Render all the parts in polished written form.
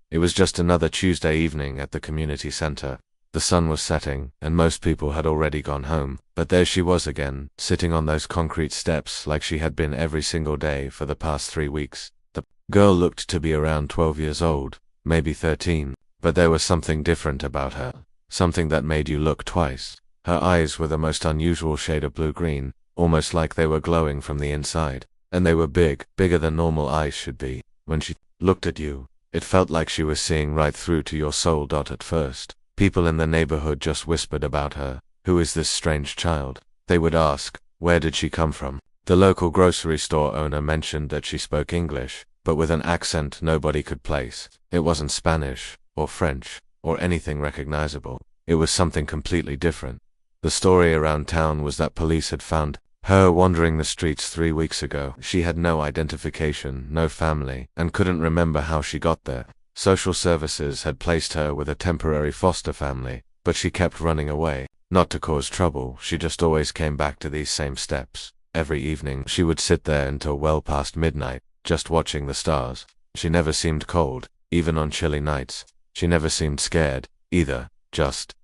It was just another Tuesday evening at the community center. The sun was setting, and most people had already gone home, but there she was again, sitting on those concrete steps like she had been every single day for the past 3 weeks. The girl looked to be around 12 years old, maybe 13, but there was something different about her, something that made you look twice. Her eyes were the most unusual shade of blue-green, almost like they were glowing from the inside, and they were big, bigger than normal eyes should be. When she looked at you, it felt like she was seeing right through to your soul. At first, people in the neighborhood just whispered about her. Who is this strange child? They would ask, where did she come from? The local grocery store owner mentioned that she spoke English, but with an accent nobody could place. It wasn't Spanish, or French, or anything recognizable. It was something completely different. The story around town was that police had found her wandering the streets 3 weeks ago. She had no identification, no family, and couldn't remember how she got there. Social services had placed her with a temporary foster family, but she kept running away. Not to cause trouble, she just always came back to these same steps. Every evening, she would sit there until well past midnight, just watching the stars. She never seemed cold, even on chilly nights. She never seemed scared, either, just,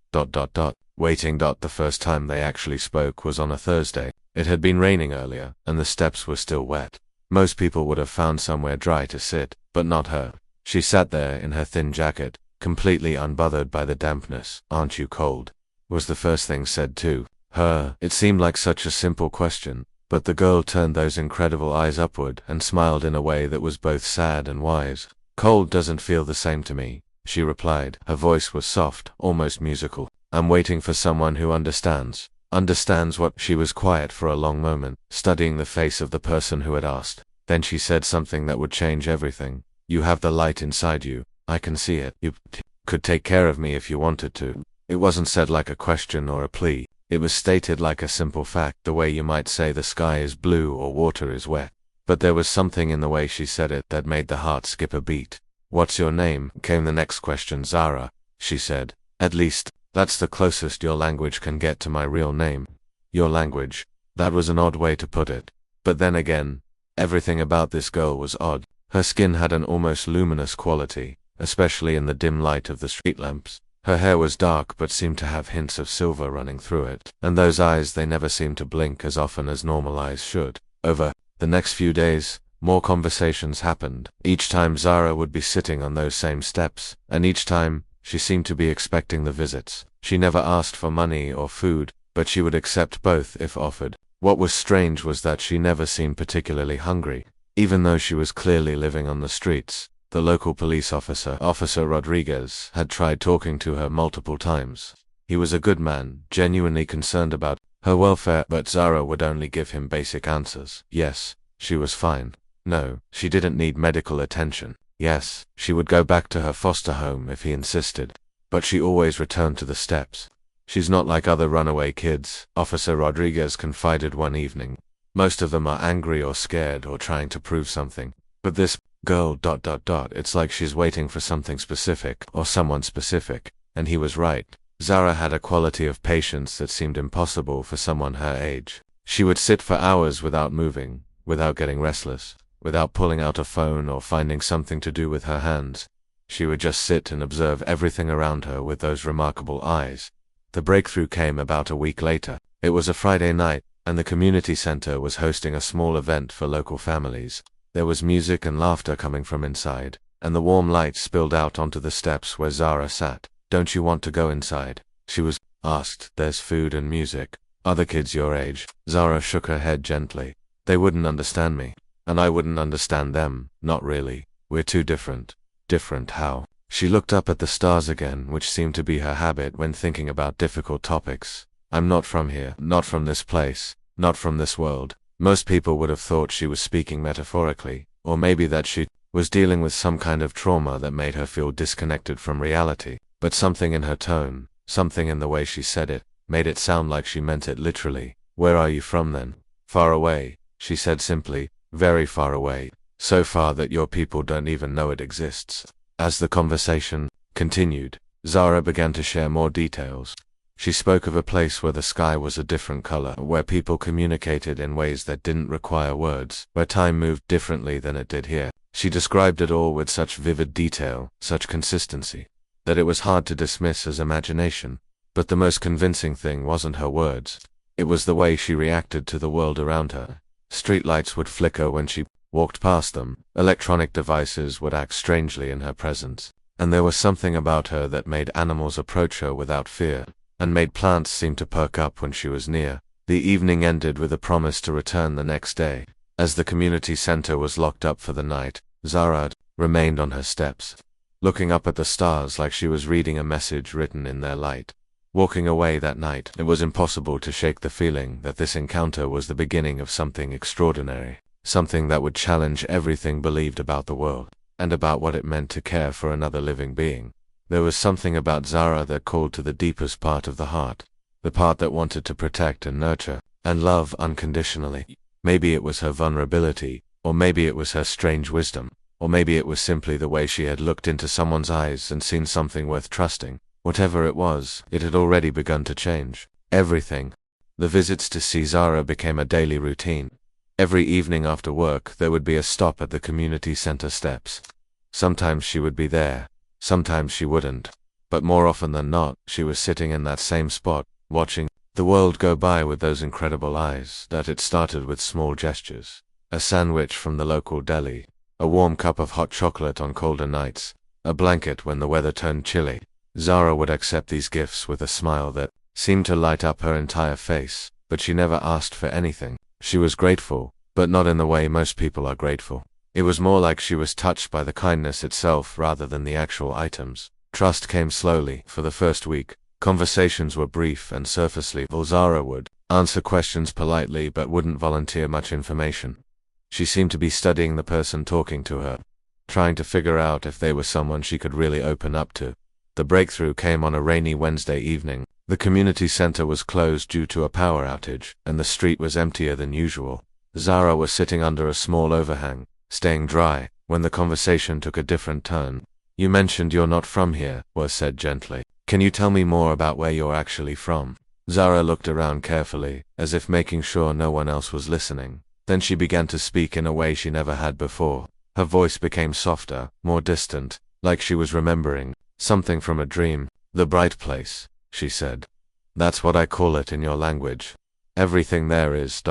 waiting. The first time they actually spoke was on a Thursday. It had been raining earlier, and the steps were still wet. Most people would have found somewhere dry to sit, but not her. She sat there in her thin jacket, completely unbothered by the dampness. Aren't you cold? Was the first thing said to her. It seemed like such a simple question, but the girl turned those incredible eyes upward and smiled in a way that was both sad and wise. Cold doesn't feel the same to me, she replied. Her voice was soft, almost musical. I'm waiting for someone who understands. Understands what? She was quiet for a long moment, studying the face of the person who had asked. Then she said something that would change everything. You have the light inside you. I can see it. You could take care of me if you wanted to. It wasn't said like a question or a plea. It was stated like a simple fact, the way you might say the sky is blue or water is wet. But there was something in the way she said it that made the heart skip a beat. What's your name? Came the next question. Zara, she said. At least, that's the closest your language can get to my real name. Your language. That was an odd way to put it. But then again, everything about this girl was odd. Her skin had an almost luminous quality, especially in the dim light of the street lamps. Her hair was dark but seemed to have hints of silver running through it, and those eyes, they never seemed to blink as often as normal eyes should. Over the next few days, more conversations happened. Each time Zara would be sitting on those same steps, and each time, she seemed to be expecting the visits. She never asked for money or food, but she would accept both if offered. What was strange was that she never seemed particularly hungry. Even though she was clearly living on the streets, the local police officer, Officer Rodriguez, had tried talking to her multiple times. He was a good man, genuinely concerned about her welfare, but Zara would only give him basic answers. Yes, she was fine. No, she didn't need medical attention. Yes, she would go back to her foster home if he insisted. But she always returned to the steps. She's not like other runaway kids, Officer Rodriguez confided one evening. Most of them are angry or scared or trying to prove something. But this girl, it's like she's waiting for something specific or someone specific. And he was right. Zara had a quality of patience that seemed impossible for someone her age. She would sit for hours without moving, without getting restless, without pulling out a phone or finding something to do with her hands. She would just sit and observe everything around her with those remarkable eyes. The breakthrough came about a week later. It was a Friday night, and the community center was hosting a small event for local families. There was music and laughter coming from inside, and the warm light spilled out onto the steps where Zara sat. Don't you want to go inside? She was asked. There's food and music. Other kids your age. Zara shook her head gently. They wouldn't understand me. And I wouldn't understand them. Not really. We're too different. Different how? She looked up at the stars again, which seemed to be her habit when thinking about difficult topics. I'm not from here, not from this place, not from this world. Most people would have thought she was speaking metaphorically, or maybe that she was dealing with some kind of trauma that made her feel disconnected from reality. But something in her tone, something in the way she said it, made it sound like she meant it literally. Where are you from then? Far away, she said simply, very far away, so far that your people don't even know it exists. As the conversation continued, Zara began to share more details. She spoke of a place where the sky was a different color, where people communicated in ways that didn't require words, where time moved differently than it did here. She described it all with such vivid detail, such consistency, that it was hard to dismiss as imagination. But the most convincing thing wasn't her words. It was the way she reacted to the world around her. Streetlights would flicker when she walked past them, electronic devices would act strangely in her presence, and there was something about her that made animals approach her without fear, and made plants seem to perk up when she was near. The evening ended with a promise to return the next day. As the community center was locked up for the night, Zara remained on her steps, looking up at the stars like she was reading a message written in their light. Walking away that night, it was impossible to shake the feeling that this encounter was the beginning of something extraordinary, something that would challenge everything believed about the world, and about what it meant to care for another living being. There was something about Zara that called to the deepest part of the heart, the part that wanted to protect and nurture, and love unconditionally. Maybe it was her vulnerability, or maybe it was her strange wisdom, or maybe it was simply the way she had looked into someone's eyes and seen something worth trusting. Whatever it was, it had already begun to change everything. The visits to see Zara became a daily routine. Every evening after work, there would be a stop at the community center steps. Sometimes she would be there, sometimes she wouldn't, but more often than not, she was sitting in that same spot, watching the world go by with those incredible eyes. That it started with small gestures. A sandwich from the local deli, a warm cup of hot chocolate on colder nights, a blanket when the weather turned chilly. Zara would accept these gifts with a smile that seemed to light up her entire face, but she never asked for anything. She was grateful, but not in the way most people are grateful. It was more like she was touched by the kindness itself rather than the actual items. Trust came slowly. For the first week, conversations were brief and surface level. Zara would answer questions politely but wouldn't volunteer much information. She seemed to be studying the person talking to her, trying to figure out if they were someone she could really open up to. The breakthrough came on a rainy Wednesday evening. The community center was closed due to a power outage, and the street was emptier than usual. Zara was sitting under a small overhang, staying dry, when the conversation took a different turn. "You mentioned you're not from here," was said gently. "Can you tell me more about where you're actually from?" Zara looked around carefully, as if making sure no one else was listening. Then she began to speak in a way she never had before. Her voice became softer, more distant, like she was remembering something from a dream. "The bright place," she said. "That's what I call it in your language. Everything there is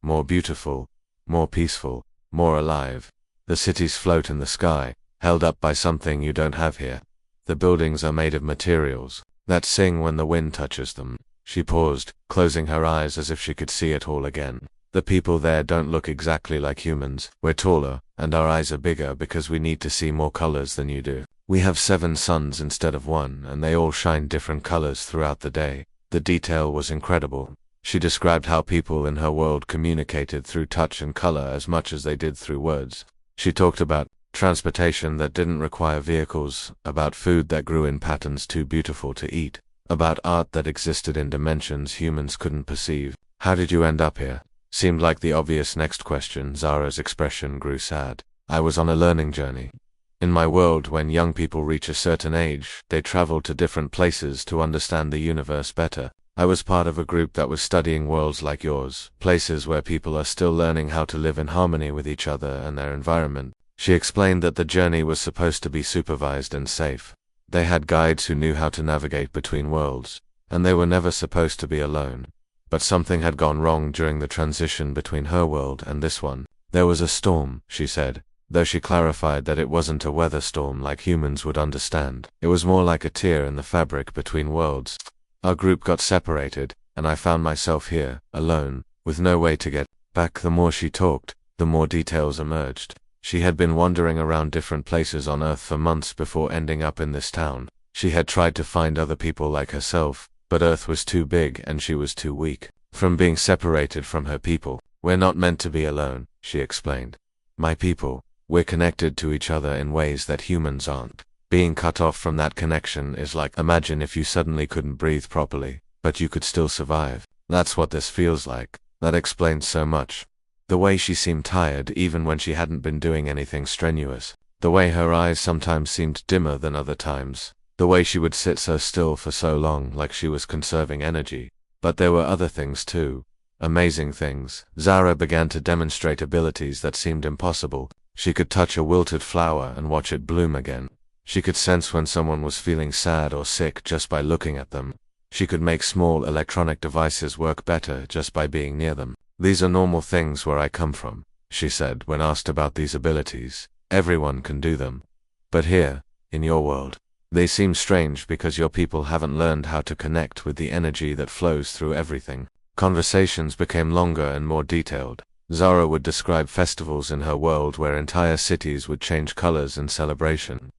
more beautiful, more peaceful, more alive. The cities float in the sky, held up by something you don't have here. The buildings are made of materials that sing when the wind touches them." She paused, closing her eyes as if she could see it all again. "The people there don't look exactly like humans. We're taller, and our eyes are bigger because we need to see more colors than you do. We have 7 suns instead of 1, and they all shine different colors throughout the day." The detail was incredible. She described how people in her world communicated through touch and color as much as they did through words. She talked about transportation that didn't require vehicles, about food that grew in patterns too beautiful to eat, about art that existed in dimensions humans couldn't perceive. "How did you end up here?" seemed like the obvious next question. Zara's expression grew sad. "I was on a learning journey. In my world, when young people reach a certain age, they travel to different places to understand the universe better. I was part of a group that was studying worlds like yours, places where people are still learning how to live in harmony with each other and their environment." She explained that the journey was supposed to be supervised and safe. They had guides who knew how to navigate between worlds, and they were never supposed to be alone. But something had gone wrong during the transition between her world and this one. "There was a storm," she said, though she clarified that it wasn't a weather storm like humans would understand. It was more like a tear in the fabric between worlds. Our group got separated, and I found myself here, alone, with no way to get back." The more she talked, the more details emerged. She had been wandering around different places on Earth for months before ending up in this town. She had tried to find other people like herself, but Earth was too big and she was too weak from being separated from her people. "We're not meant to be alone," she explained. "My people, we're connected to each other in ways that humans aren't. Being cut off from that connection is like, imagine if you suddenly couldn't breathe properly, but you could still survive. That's what this feels like." That explained so much. The way she seemed tired even when she hadn't been doing anything strenuous. The way her eyes sometimes seemed dimmer than other times. The way she would sit so still for so long, like she was conserving energy. But there were other things too. Amazing things. Zara began to demonstrate abilities that seemed impossible. She could touch a wilted flower and watch it bloom again. She could sense when someone was feeling sad or sick just by looking at them. She could make small electronic devices work better just by being near them. These are normal things where I come from, she said when asked about these abilities. Everyone can do them. But here, in your world, they seem strange because your people haven't learned how to connect with the energy that flows through everything. Conversations became longer and more detailed. Zara would describe festivals in her world where entire cities would change colors in celebration.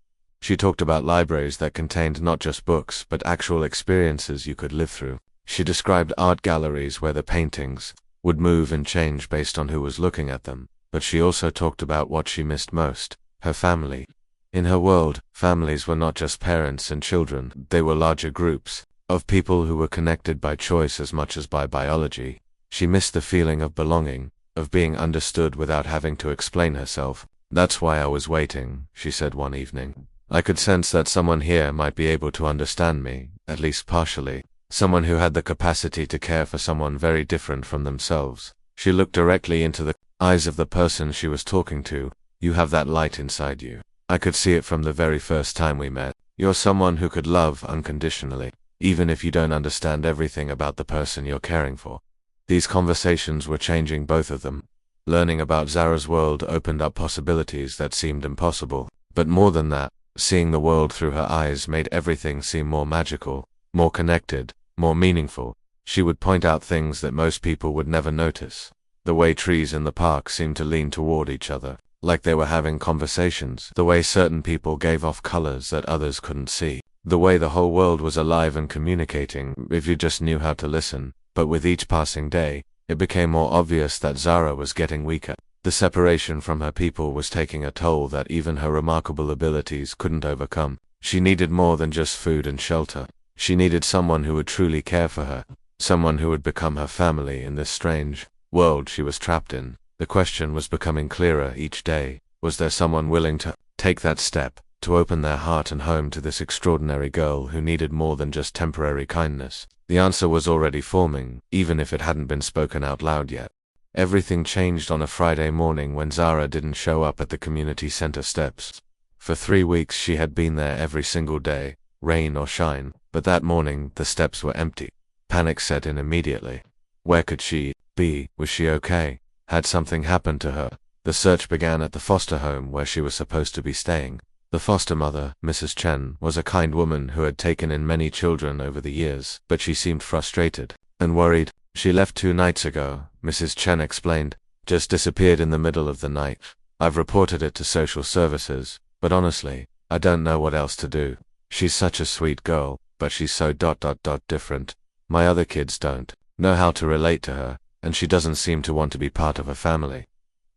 She talked about libraries that contained not just books but actual experiences you could live through. She described art galleries where the paintings would move and change based on who was looking at them. But she also talked about what she missed most, her family. In her world, families were not just parents and children, they were larger groups of people who were connected by choice as much as by biology. She missed the feeling of belonging, of being understood without having to explain herself. That's why I was waiting, she said one evening. I could sense that someone here might be able to understand me, at least partially. Someone who had the capacity to care for someone very different from themselves. She looked directly into the eyes of the person she was talking to. You have that light inside you. I could see it from the very first time we met. You're someone who could love unconditionally, even if you don't understand everything about the person you're caring for. These conversations were changing both of them. Learning about Zara's world opened up possibilities that seemed impossible. But more than that, seeing the world through her eyes made everything seem more magical, more connected, more meaningful. She would point out things that most people would never notice. The way trees in the park seemed to lean toward each other, like they were having conversations. The way certain people gave off colors that others couldn't see. The way the whole world was alive and communicating, if you just knew how to listen. But with each passing day, it became more obvious that Zara was getting weaker. The separation from her people was taking a toll that even her remarkable abilities couldn't overcome. She needed more than just food and shelter. She needed someone who would truly care for her, someone who would become her family in this strange world she was trapped in. The question was becoming clearer each day. Was there someone willing to take that step, to open their heart and home to this extraordinary girl who needed more than just temporary kindness? The answer was already forming, even if it hadn't been spoken out loud yet. Everything changed on a Friday morning when Zara didn't show up at the community center steps. For 3 weeks she had been there every single day, rain or shine, but that morning the steps were empty. Panic set in immediately. Where could she be? Was she okay? Had something happened to her? The search began at the foster home where she was supposed to be staying. The foster mother, Mrs. Chen, was a kind woman who had taken in many children over the years, but she seemed frustrated and worried. She left 2 nights ago, Mrs. Chen explained. Just disappeared in the middle of the night. I've reported it to social services, but honestly, I don't know what else to do. She's such a sweet girl, but she's so different. My other kids don't know how to relate to her, and she doesn't seem to want to be part of a family.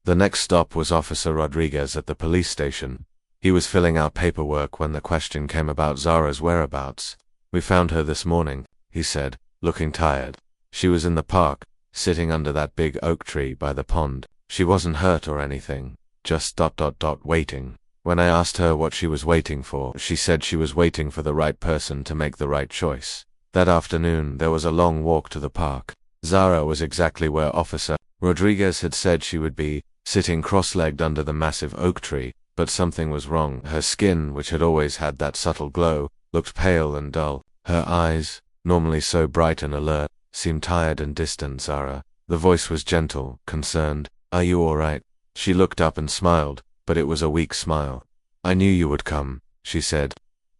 The next stop was Officer Rodriguez at the police station. He was filling out paperwork when the question came about Zara's whereabouts. We found her this morning, he said, looking tired. She was in the park, sitting under that big oak tree by the pond. She wasn't hurt or anything, just waiting. When I asked her what she was waiting for, she said she was waiting for the right person to make the right choice. That afternoon, there was a long walk to the park. Zara was exactly where Officer Rodriguez had said she would be, sitting cross-legged under the massive oak tree, but something was wrong. Her skin, which had always had that subtle glow, looked pale and dull. Her eyes, normally so bright and alert, seemed tired and distant. Zara. The voice was gentle, concerned. Are you all right? She looked up and smiled, but it was a weak smile. I knew you would come, she said.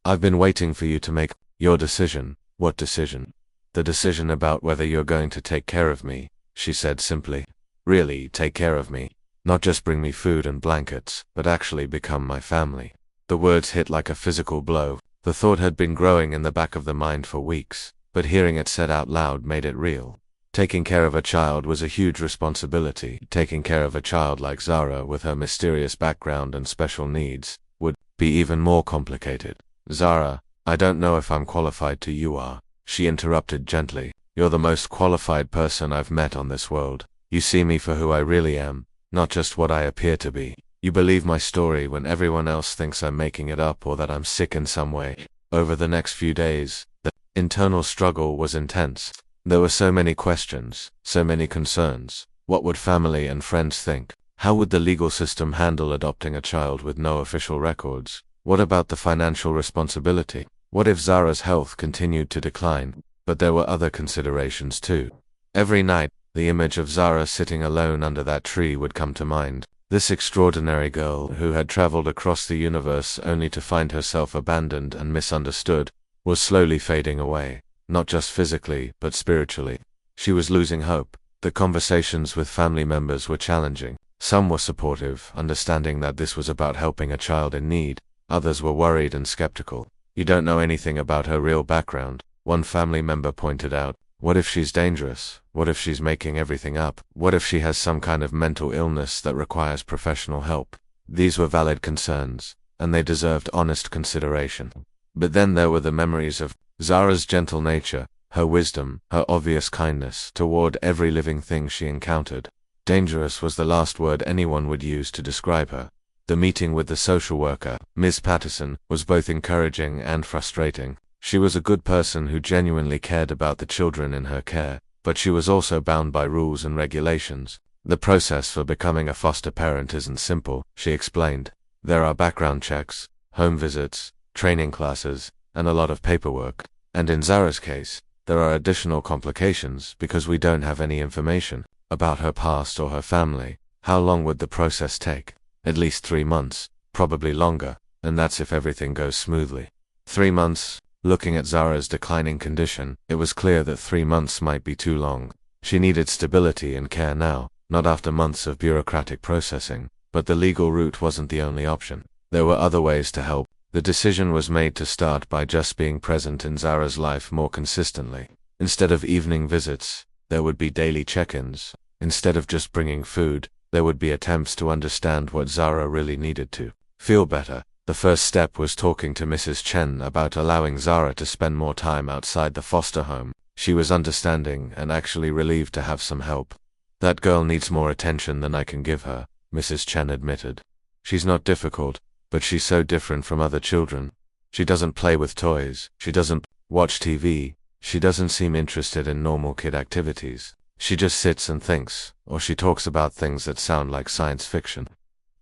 I've been waiting for you to make your decision. What decision? The decision about whether you're going to take care of me, she said simply. Really, take care of me. Not just bring me food and blankets, but actually become my family. The words hit like a physical blow. The thought had been growing in the back of the mind for weeks, but hearing it said out loud made it real. Taking care of a child was a huge responsibility. Taking care of a child like Zara with her mysterious background and special needs would be even more complicated. Zara, I don't know if I'm qualified to. You are, she interrupted gently. You're the most qualified person I've met on this world. You see me for who I really am, not just what I appear to be. You believe my story when everyone else thinks I'm making it up or that I'm sick in some way. Over the next few days, the internal struggle was intense. There were so many questions, so many concerns. What would family and friends think? How would the legal system handle adopting a child with no official records? What about the financial responsibility? What if Zara's health continued to decline? But there were other considerations too. Every night, the image of Zara sitting alone under that tree would come to mind. This extraordinary girl who had traveled across the universe only to find herself abandoned and misunderstood was slowly fading away, not just physically, but spiritually. She was losing hope. The conversations with family members were challenging. Some were supportive, understanding that this was about helping a child in need. Others were worried and skeptical. You don't know anything about her real background, one family member pointed out. What if she's dangerous? What if she's making everything up? What if she has some kind of mental illness that requires professional help? These were valid concerns, and they deserved honest consideration. But then there were the memories of Zara's gentle nature, her wisdom, her obvious kindness toward every living thing she encountered. Dangerous was the last word anyone would use to describe her. The meeting with the social worker, Ms. Patterson, was both encouraging and frustrating. She was a good person who genuinely cared about the children in her care, but she was also bound by rules and regulations. The process for becoming a foster parent isn't simple, she explained. There are background checks, home visits, training classes, and a lot of paperwork. And in Zara's case, there are additional complications because we don't have any information about her past or her family. How long would the process take? At least 3 months, probably longer, and that's if everything goes smoothly. 3 months. Looking at Zara's declining condition, it was clear that 3 months might be too long. She needed stability and care now, not after months of bureaucratic processing. But the legal route wasn't the only option. There were other ways to help. The decision was made to start by just being present in Zara's life more consistently. Instead of evening visits, there would be daily check-ins. Instead of just bringing food, there would be attempts to understand what Zara really needed to feel better. The first step was talking to Mrs. Chen about allowing Zara to spend more time outside the foster home. She was understanding and actually relieved to have some help. That girl needs more attention than I can give her, Mrs. Chen admitted. She's not difficult, but she's so different from other children. She doesn't play with toys, she doesn't watch TV, she doesn't seem interested in normal kid activities. She just sits and thinks, or she talks about things that sound like science fiction.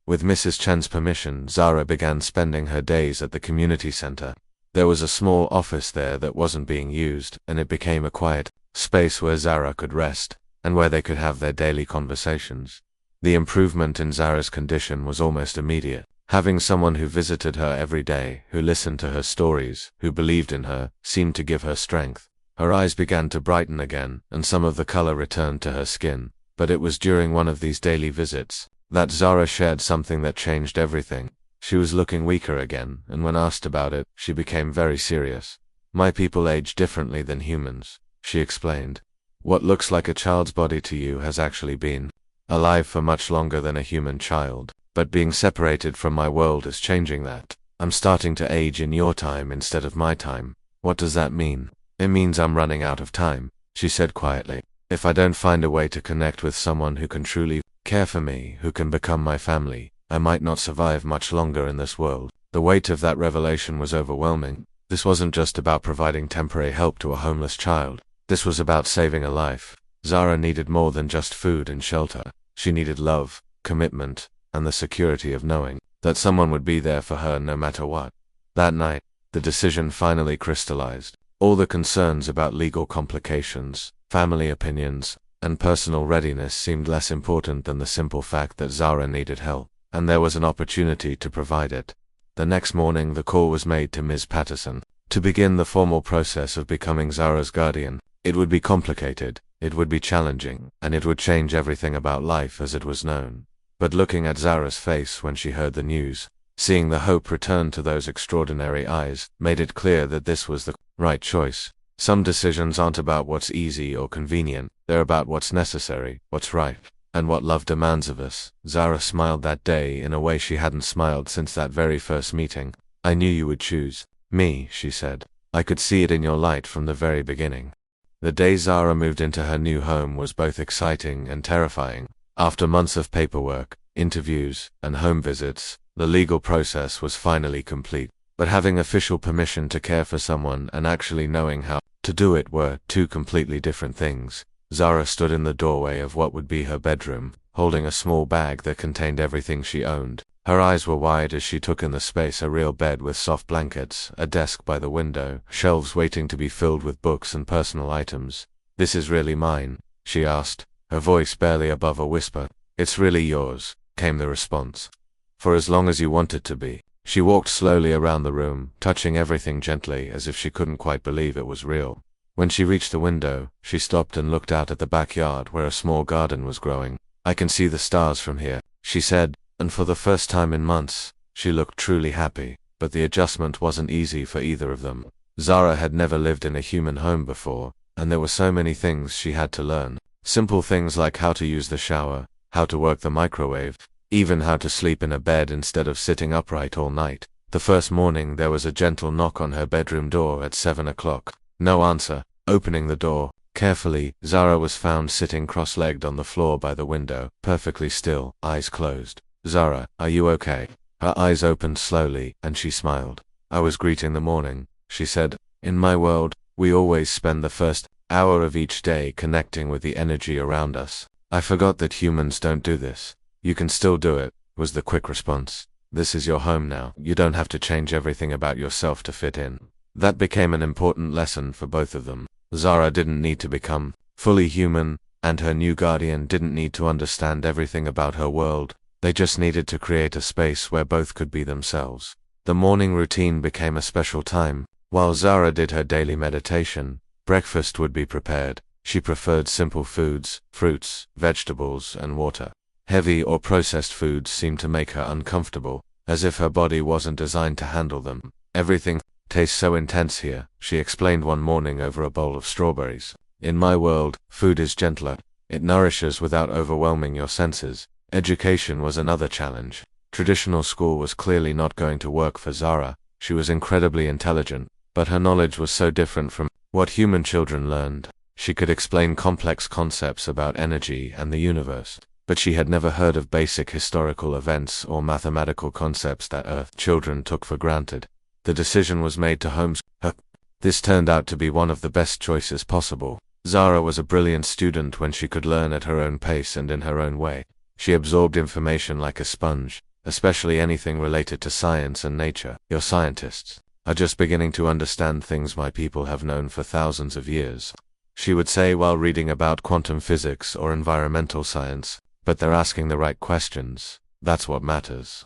With Mrs. Chen's permission, Zara began spending her days at the community center. There was a small office there that wasn't being used, and it became a quiet space where Zara could rest, and where they could have their daily conversations. The improvement in Zara's condition was almost immediate. Having someone who visited her every day, who listened to her stories, who believed in her, seemed to give her strength. Her eyes began to brighten again, and some of the color returned to her skin. But it was during one of these daily visits that Zara shared something that changed everything. She was looking weaker again, and when asked about it, she became very serious. My people age differently than humans, she explained. What looks like a child's body to you has actually been alive for much longer than a human child. But being separated from my world is changing that. I'm starting to age in your time instead of my time. What does that mean? It means I'm running out of time, she said quietly. If I don't find a way to connect with someone who can truly care for me, who can become my family, I might not survive much longer in this world. The weight of that revelation was overwhelming. This wasn't just about providing temporary help to a homeless child. This was about saving a life. Zara needed more than just food and shelter. She needed love, commitment, and the security of knowing that someone would be there for her no matter what. That night, the decision finally crystallized. All the concerns about legal complications, family opinions, and personal readiness seemed less important than the simple fact that Zara needed help, and there was an opportunity to provide it. The next morning the call was made to Ms. Patterson to begin the formal process of becoming Zara's guardian. It would be complicated, it would be challenging, and it would change everything about life as it was known. But looking at Zara's face when she heard the news, seeing the hope return to those extraordinary eyes, made it clear that this was the right choice. Some decisions aren't about what's easy or convenient, they're about what's necessary, what's right, and what love demands of us. Zara smiled that day in a way she hadn't smiled since that very first meeting. I knew you would choose me, she said. I could see it in your light from the very beginning. The day Zara moved into her new home was both exciting and terrifying. After months of paperwork, interviews, and home visits, the legal process was finally complete. But having official permission to care for someone and actually knowing how to do it were two completely different things. Zara stood in the doorway of what would be her bedroom, holding a small bag that contained everything she owned. Her eyes were wide as she took in the space: a real bed with soft blankets, a desk by the window, shelves waiting to be filled with books and personal items. "This is really mine?" she asked, her voice barely above a whisper. "It's really yours," came the response. "For as long as you want it to be." She walked slowly around the room, touching everything gently as if she couldn't quite believe it was real. When she reached the window, she stopped and looked out at the backyard where a small garden was growing. "I can see the stars from here," she said, and for the first time in months, she looked truly happy. But the adjustment wasn't easy for either of them. Zara had never lived in a human home before, and there were so many things she had to learn. Simple things like how to use the shower, how to work the microwave, even how to sleep in a bed instead of sitting upright all night. The first morning there was a gentle knock on her bedroom door at 7 o'clock. No answer. Opening the door carefully, Zara was found sitting cross-legged on the floor by the window, perfectly still, eyes closed. "Zara, are you okay?" Her eyes opened slowly, and she smiled. "I was greeting the morning," she said. "In my world, we always spend the first hour of each day connecting with the energy around us. I forgot that humans don't do this." "You can still do it," was the quick response. "This is your home now. You don't have to change everything about yourself to fit in." That became an important lesson for both of them. Zara didn't need to become fully human, and her new guardian didn't need to understand everything about her world. They just needed to create a space where both could be themselves. The morning routine became a special time. While Zara did her daily meditation, breakfast would be prepared. She preferred simple foods, fruits, vegetables, and water. Heavy or processed foods seemed to make her uncomfortable, as if her body wasn't designed to handle them. "Everything tastes so intense here," she explained one morning over a bowl of strawberries. "In my world, food is gentler. It nourishes without overwhelming your senses." Education was another challenge. Traditional school was clearly not going to work for Zara. She was incredibly intelligent, but her knowledge was so different from what human children learned. She could explain complex concepts about energy and the universe, but she had never heard of basic historical events or mathematical concepts that Earth children took for granted. The decision was made to homeschool her. This turned out to be one of the best choices possible. Zara was a brilliant student when she could learn at her own pace and in her own way. She absorbed information like a sponge, especially anything related to science and nature. "Your scientists are just beginning to understand things my people have known for thousands of years," she would say while reading about quantum physics or environmental science. "But they're asking the right questions. That's what matters."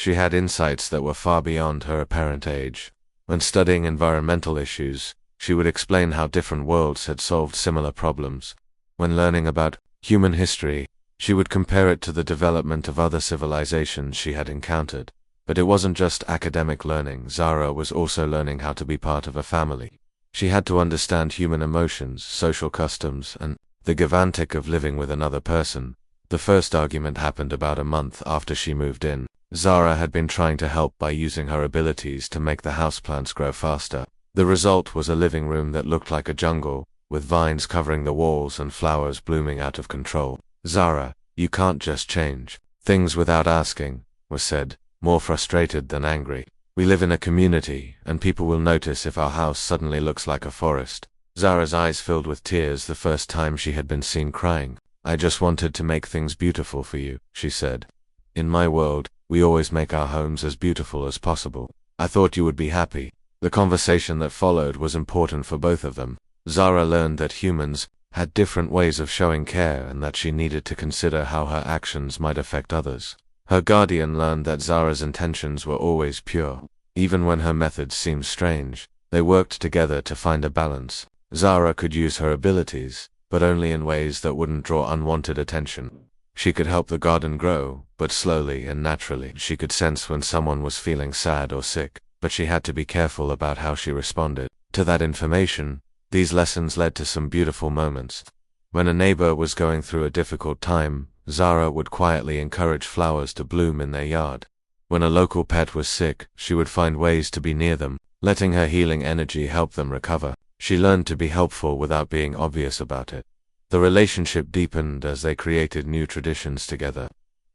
She had insights that were far beyond her apparent age. When studying environmental issues, she would explain how different worlds had solved similar problems. When learning about human history, she would compare it to the development of other civilizations she had encountered. But it wasn't just academic learning. Zara was also learning how to be part of a family. She had to understand human emotions, social customs, and the give and take of living with another person. The first argument happened about a month after she moved in. Zara had been trying to help by using her abilities to make the houseplants grow faster. The result was a living room that looked like a jungle, with vines covering the walls and flowers blooming out of control. "Zara, you can't just change things without asking," was said, more frustrated than angry. "We live in a community, and people will notice if our house suddenly looks like a forest." Zara's eyes filled with tears the first time she had been seen crying. "I just wanted to make things beautiful for you," she said. "In my world, we always make our homes as beautiful as possible. I thought you would be happy." The conversation that followed was important for both of them. Zara learned that humans had different ways of showing care and that she needed to consider how her actions might affect others. Her guardian learned that Zara's intentions were always pure. Even when her methods seemed strange, they worked together to find a balance. Zara could use her abilities, but only in ways that wouldn't draw unwanted attention. She could help the garden grow, but slowly and naturally. She could sense when someone was feeling sad or sick, but she had to be careful about how she responded to that information. These lessons led to some beautiful moments. When a neighbor was going through a difficult time, Zara would quietly encourage flowers to bloom in their yard. When a local pet was sick, she would find ways to be near them, letting her healing energy help them recover. She learned to be helpful without being obvious about it. The relationship deepened as they created new traditions together.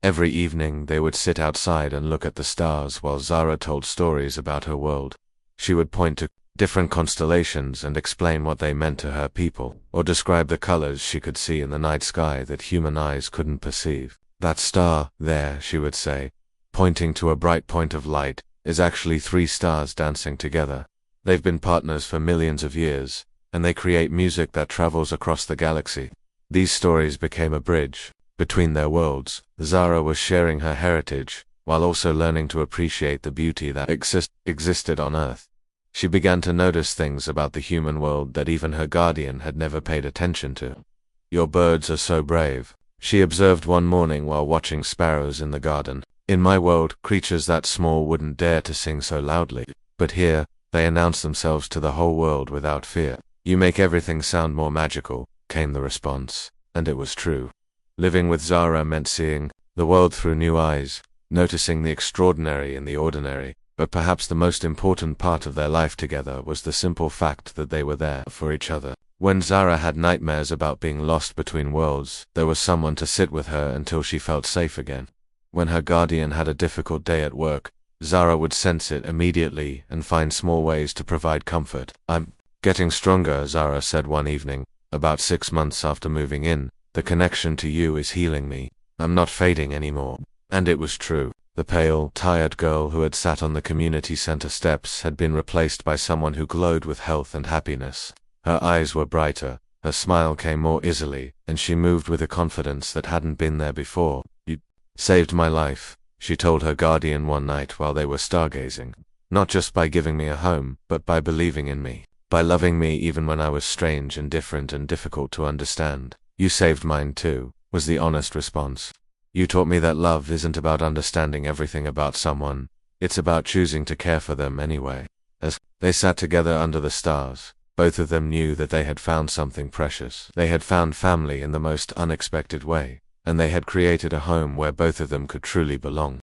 Every evening they would sit outside and look at the stars while Zara told stories about her world. She would point to different constellations and explain what they meant to her people, or describe the colors she could see in the night sky that human eyes couldn't perceive. That star, there, she would say, pointing to a bright point of light, is actually 3 stars dancing together. They've been partners for millions of years, and they create music that travels across the galaxy. These stories became a bridge between their worlds. Zara was sharing her heritage, while also learning to appreciate the beauty that existed on Earth. She began to notice things about the human world that even her guardian had never paid attention to. "Your birds are so brave," she observed one morning while watching sparrows in the garden. "In my world, creatures that small wouldn't dare to sing so loudly. But here, they announce themselves to the whole world without fear." "You make everything sound more magical," came the response, and it was true. Living with Zara meant seeing the world through new eyes, noticing the extraordinary in the ordinary, but perhaps the most important part of their life together was the simple fact that they were there for each other. When Zara had nightmares about being lost between worlds, there was someone to sit with her until she felt safe again. When her guardian had a difficult day at work, Zara would sense it immediately and find small ways to provide comfort. "I'm getting stronger," Zara said one evening, about 6 months after moving in. "The connection to you is healing me. I'm not fading anymore." And it was true. The pale, tired girl who had sat on the community center steps had been replaced by someone who glowed with health and happiness. Her eyes were brighter, her smile came more easily, and she moved with a confidence that hadn't been there before. "You saved my life," she told her guardian one night while they were stargazing. "Not just by giving me a home, but by believing in me. By loving me even when I was strange and different and difficult to understand." "You saved mine too," was the honest response. "You taught me that love isn't about understanding everything about someone, it's about choosing to care for them anyway." As they sat together under the stars, both of them knew that they had found something precious. They had found family in the most unexpected way, and they had created a home where both of them could truly belong.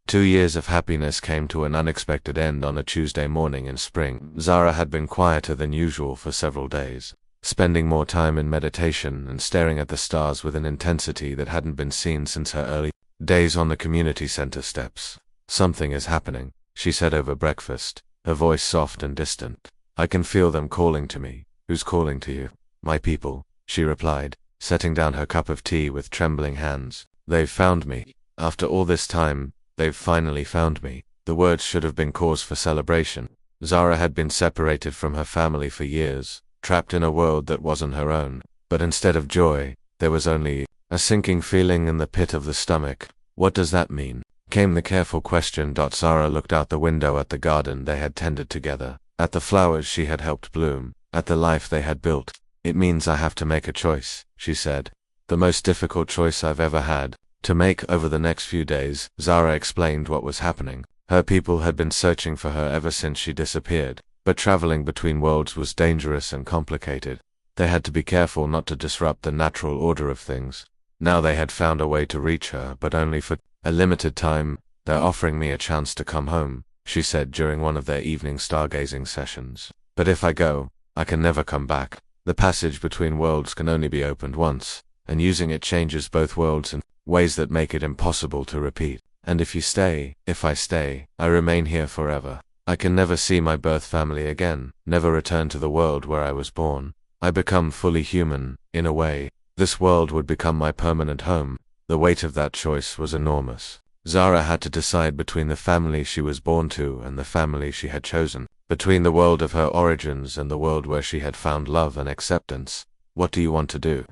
2 years of happiness came to an unexpected end on a Tuesday morning in spring. Zara had been quieter than usual for several days, spending more time in meditation and staring at the stars with an intensity that hadn't been seen since her early days on the community center steps. "Something is happening," she said over breakfast, her voice soft and distant. "I can feel them calling to me." "Who's calling to you?" "My people," she replied, setting down her cup of tea with trembling hands. "They've found me. After all this time, they've finally found me." The words should have been cause for celebration. Zara had been separated from her family for years, trapped in a world that wasn't her own. But instead of joy, there was only a sinking feeling in the pit of the stomach. "What does that mean?" came the careful question. Zara looked out the window at the garden they had tended together, at the flowers she had helped bloom, at the life they had built. "It means I have to make a choice," she said. "The most difficult choice I've ever had to make." Over the next few days, Zara explained what was happening. Her people had been searching for her ever since she disappeared, but traveling between worlds was dangerous and complicated. They had to be careful not to disrupt the natural order of things. Now they had found a way to reach her, but only for a limited time. "They're offering me a chance to come home," she said during one of their evening stargazing sessions. "But if I go, I can never come back. The passage between worlds can only be opened once, and using it changes both worlds in ways that make it impossible to repeat. And if I stay, I remain here forever. I can never see my birth family again, never return to the world where I was born. I become fully human, in a way. This world would become my permanent home." The weight of that choice was enormous. Zara had to decide between the family she was born to and the family she had chosen, between the world of her origins and the world where she had found love and acceptance. "What do you want to do?"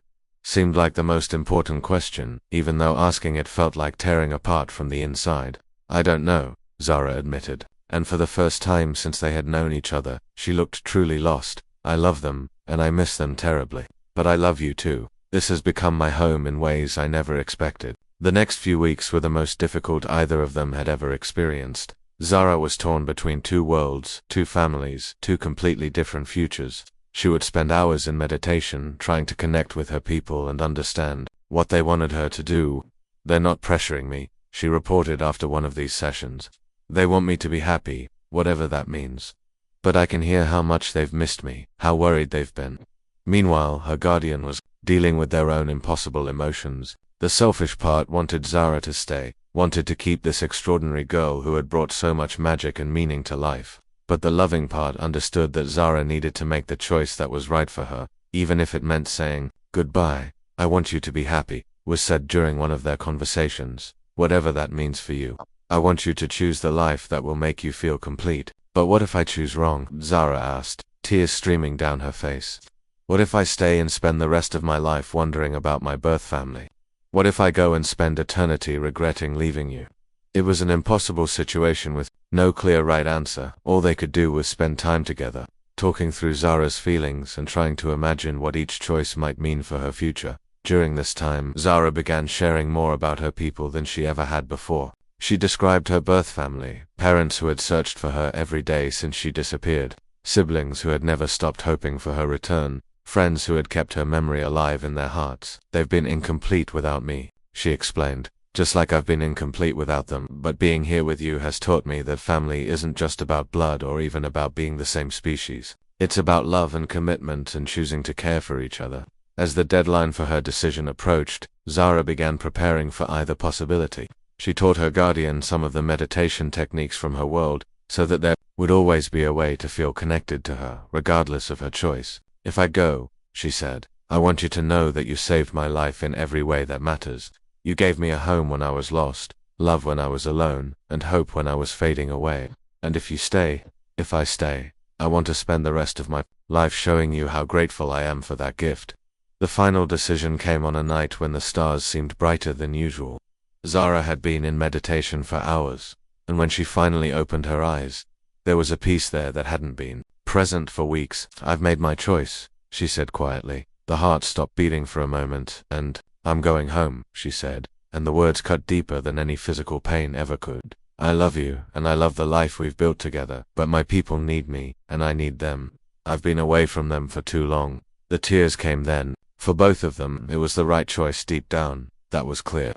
seemed like the most important question, even though asking it felt like tearing apart from the inside. "I don't know," Zara admitted, and for the first time since they had known each other, she looked truly lost. "I love them, and I miss them terribly. But I love you too. This has become my home in ways I never expected." The next few weeks were the most difficult either of them had ever experienced. Zara was torn between 2 worlds, 2 families, 2 completely different futures. She would spend hours in meditation, trying to connect with her people and understand what they wanted her to do. "They're not pressuring me," she reported after one of these sessions. "They want me to be happy, whatever that means. But I can hear how much they've missed me, how worried they've been." Meanwhile, her guardian was dealing with their own impossible emotions. The selfish part wanted Zara to stay, wanted to keep this extraordinary girl who had brought so much magic and meaning to life. But the loving part understood that Zara needed to make the choice that was right for her, even if it meant saying, "Goodbye, I want you to be happy." was said during one of their conversations. Whatever that means for you. I want you to choose the life that will make you feel complete. But what if I choose wrong? Zara asked, tears streaming down her face. What if I stay and spend the rest of my life wondering about my birth family? What if I go and spend eternity regretting leaving you? It was an impossible situation with no clear right answer. All they could do was spend time together, talking through Zara's feelings and trying to imagine what each choice might mean for her future. During this time, Zara began sharing more about her people than she ever had before. She described her birth family, parents who had searched for her every day since she disappeared, siblings who had never stopped hoping for her return, friends who had kept her memory alive in their hearts. They've been incomplete without me, she explained, just like I've been incomplete without them, but being here with you has taught me that family isn't just about blood or even about being the same species. It's about love and commitment and choosing to care for each other. As the deadline for her decision approached, Zara began preparing for either possibility. She taught her guardian some of the meditation techniques from her world, so that there would always be a way to feel connected to her, regardless of her choice. If I go, she said, I want you to know that you saved my life in every way that matters. You gave me a home when I was lost, love when I was alone, and hope when I was fading away. And if I stay, I want to spend the rest of my life showing you how grateful I am for that gift. The final decision came on a night when the stars seemed brighter than usual. Zara had been in meditation for hours, and when she finally opened her eyes, there was a peace there that hadn't been present for weeks. I've made my choice, she said quietly. The heart stopped beating for a moment, and I'm going home, she said, and the words cut deeper than any physical pain ever could. I love you, and I love the life we've built together, but my people need me, and I need them. I've been away from them for too long. The tears came then. For both of them, it was the right choice deep down, that was clear.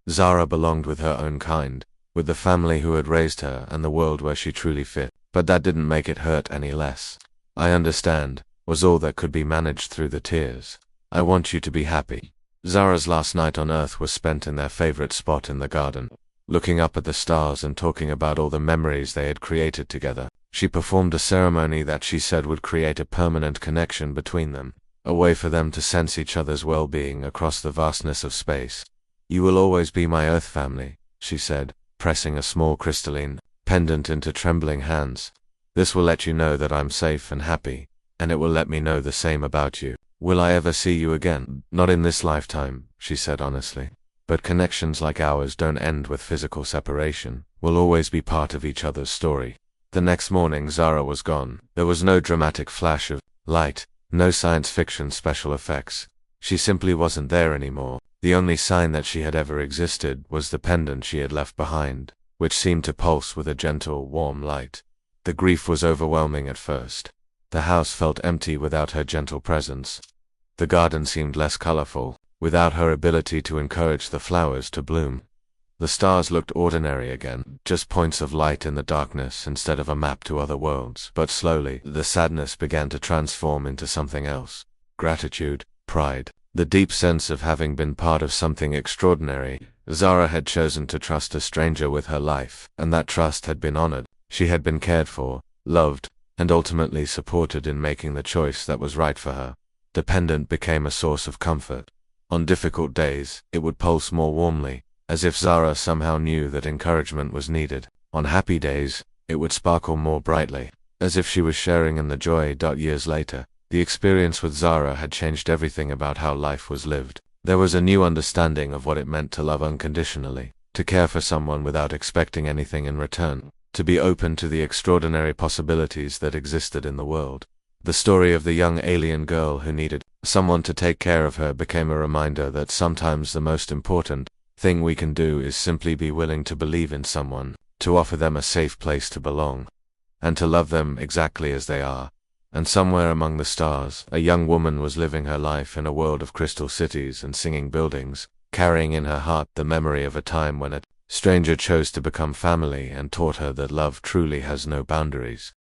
Zara belonged with her own kind, with the family who had raised her and the world where she truly fit, but that didn't make it hurt any less. I understand, was all that could be managed through the tears. I want you to be happy. Zara's last night on Earth was spent in their favorite spot in the garden, looking up at the stars and talking about all the memories they had created together. She performed a ceremony that she said would create a permanent connection between them, a way for them to sense each other's well-being across the vastness of space. You will always be my Earth family, she said, pressing a small crystalline pendant into trembling hands. This will let you know that I'm safe and happy, and it will let me know the same about you. Will I ever see you again? Not in this lifetime, she said honestly. But connections like ours don't end with physical separation. We'll always be part of each other's story. The next morning Zara was gone. There was no dramatic flash of light, no science fiction special effects. She simply wasn't there anymore. The only sign that she had ever existed was the pendant she had left behind, which seemed to pulse with a gentle, warm light. The grief was overwhelming at first. The house felt empty without her gentle presence. The garden seemed less colorful, without her ability to encourage the flowers to bloom. The stars looked ordinary again, just points of light in the darkness instead of a map to other worlds. But slowly, the sadness began to transform into something else. Gratitude, pride, the deep sense of having been part of something extraordinary. Zara had chosen to trust a stranger with her life, and that trust had been honored. She had been cared for, loved, and ultimately supported in making the choice that was right for her. The pendant became a source of comfort. On difficult days, it would pulse more warmly, as if Zara somehow knew that encouragement was needed. On happy days, it would sparkle more brightly, as if she was sharing in the joy. Years later, the experience with Zara had changed everything about how life was lived. There was a new understanding of what it meant to love unconditionally, to care for someone without expecting anything in return, to be open to the extraordinary possibilities that existed in the world. The story of the young alien girl who needed someone to take care of her became a reminder that sometimes the most important thing we can do is simply be willing to believe in someone, to offer them a safe place to belong, and to love them exactly as they are. And somewhere among the stars, a young woman was living her life in a world of crystal cities and singing buildings, carrying in her heart the memory of a time when a stranger chose to become family and taught her that love truly has no boundaries.